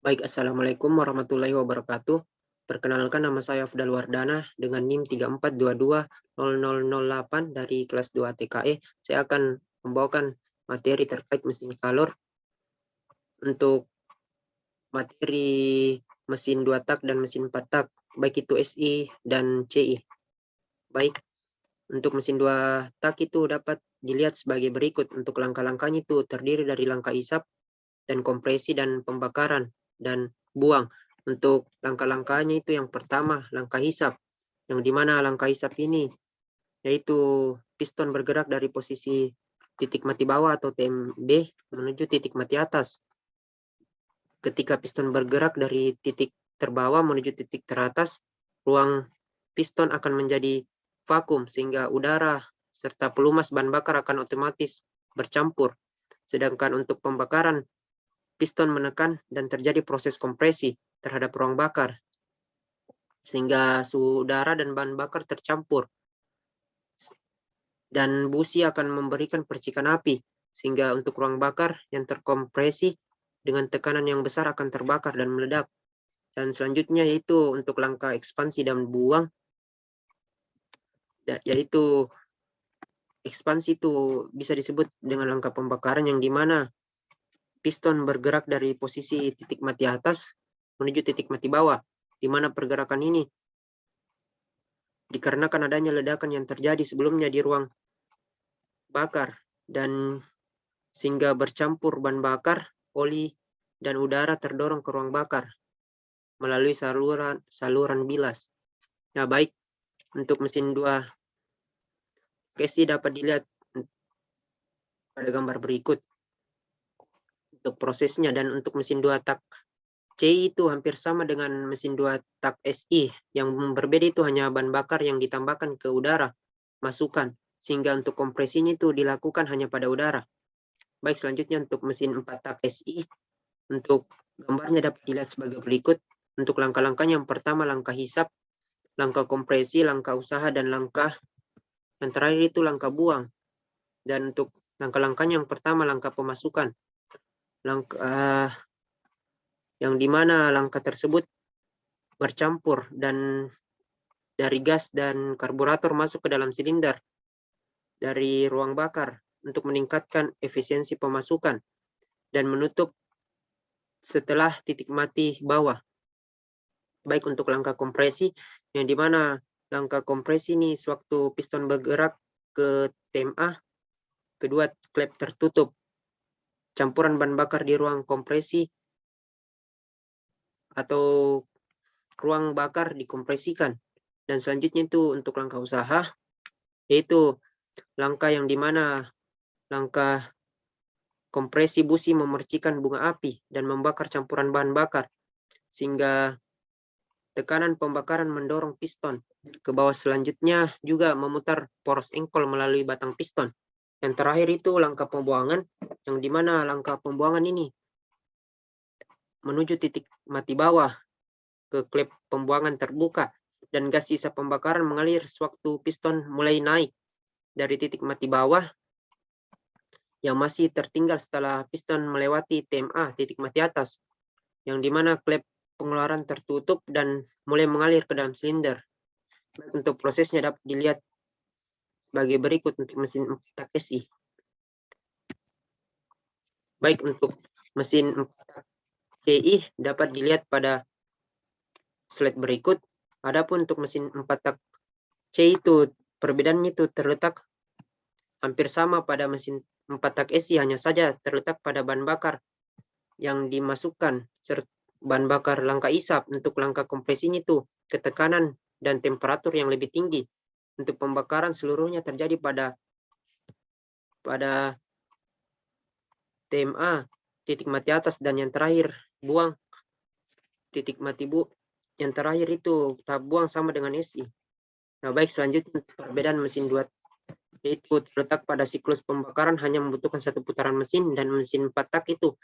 Baik, Assalamualaikum warahmatullahi wabarakatuh. Perkenalkan, nama saya Afdal Wardana dengan NIM 34220008 dari kelas 2 TKE. Saya akan membawakan materi terkait mesin kalor untuk materi mesin 2 tak dan mesin 4 tak, baik itu SI dan CI. Baik, untuk mesin 2 tak itu dapat dilihat sebagai berikut. Untuk langkah-langkahnya itu terdiri dari langkah isap dan kompresi dan pembakaran dan buang. Untuk langkah-langkahnya itu yang pertama, langkah hisap, yang dimana langkah hisap ini yaitu piston bergerak dari posisi titik mati bawah atau TMB menuju titik mati atas. Ketika piston bergerak dari titik terbawah menuju titik teratas, ruang piston akan menjadi vakum sehingga udara serta pelumas bahan bakar akan otomatis bercampur. Sedangkan untuk pembakaran, piston menekan dan terjadi proses kompresi terhadap ruang bakar, sehingga suhu udara dan bahan bakar tercampur. Dan busi akan memberikan percikan api, sehingga untuk ruang bakar yang terkompresi dengan tekanan yang besar akan terbakar dan meledak. Dan selanjutnya yaitu untuk langkah ekspansi dan buang, yaitu ekspansi itu bisa disebut dengan langkah pembakaran yang dimana piston bergerak dari posisi titik mati atas menuju titik mati bawah, di mana pergerakan ini dikarenakan adanya ledakan yang terjadi sebelumnya di ruang bakar dan sehingga bercampur bahan bakar, oli, dan udara terdorong ke ruang bakar melalui saluran bilas. Nah, baik, untuk mesin 2 KSI dapat dilihat pada gambar berikut untuk prosesnya. Dan untuk mesin 2 tak CI itu hampir sama dengan mesin 2 tak SI. Yang berbeda itu hanya bahan bakar yang ditambahkan ke udara masukan, sehingga untuk kompresinya itu dilakukan hanya pada udara. Baik, selanjutnya untuk mesin 4 tak SI, untuk gambarnya dapat dilihat sebagai berikut. Untuk langkah-langkahnya, yang pertama langkah hisap, langkah kompresi, langkah usaha, dan langkah yang terakhir itu langkah buang. Dan untuk langkah-langkahnya, yang pertama langkah pemasukan, langkah yang dimana langkah tersebut bercampur dan dari gas dan karburator masuk ke dalam silinder dari ruang bakar untuk meningkatkan efisiensi pemasukan dan menutup setelah titik mati bawah. Baik, untuk langkah kompresi, yang dimana langkah kompresi ini sewaktu piston bergerak ke TMA, kedua klep tertutup, campuran bahan bakar di ruang kompresi atau ruang bakar dikompresikan. Dan selanjutnya itu untuk langkah usaha, yaitu langkah yang dimana langkah kompresi busi memercikan bunga api dan membakar campuran bahan bakar, sehingga tekanan pembakaran mendorong piston ke bawah. Selanjutnya juga memutar poros engkol melalui batang piston. Yang terakhir itu langkah pembuangan, yang dimana langkah pembuangan ini menuju titik mati bawah ke klep pembuangan terbuka, dan gas sisa pembakaran mengalir sewaktu piston mulai naik dari titik mati bawah yang masih tertinggal setelah piston melewati TMA, titik mati atas, yang dimana klep pengeluaran tertutup dan mulai mengalir ke dalam silinder. Untuk prosesnya dapat dilihat sebagai berikut untuk mesin 4 tak SI. Baik, untuk mesin 4 tak CI dapat dilihat pada slide berikut. Adapun untuk mesin 4 tak C itu perbedaannya itu terletak hampir sama pada mesin 4 tak SI, hanya saja terletak pada bahan bakar yang dimasukkan serta bahan bakar langkah isap. Untuk langkah kompresinya itu ketekanan dan temperatur yang lebih tinggi. Untuk pembakaran seluruhnya terjadi pada TMA, titik mati atas, dan yang terakhir buang, titik mati yang terakhir itu tahap buang sama dengan SI. Nah, baik, selanjutnya perbedaan mesin 2 itu terletak pada siklus pembakaran hanya membutuhkan satu putaran mesin, dan mesin 4 tak itu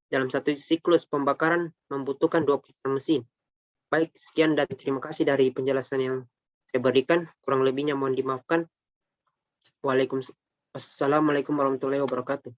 dalam satu siklus pembakaran membutuhkan 2 putaran mesin. Baik, sekian dan terima kasih dari penjelasan yang saya berikan. Kurang lebihnya mohon dimaafkan. Assalamualaikum warahmatullahi wabarakatuh.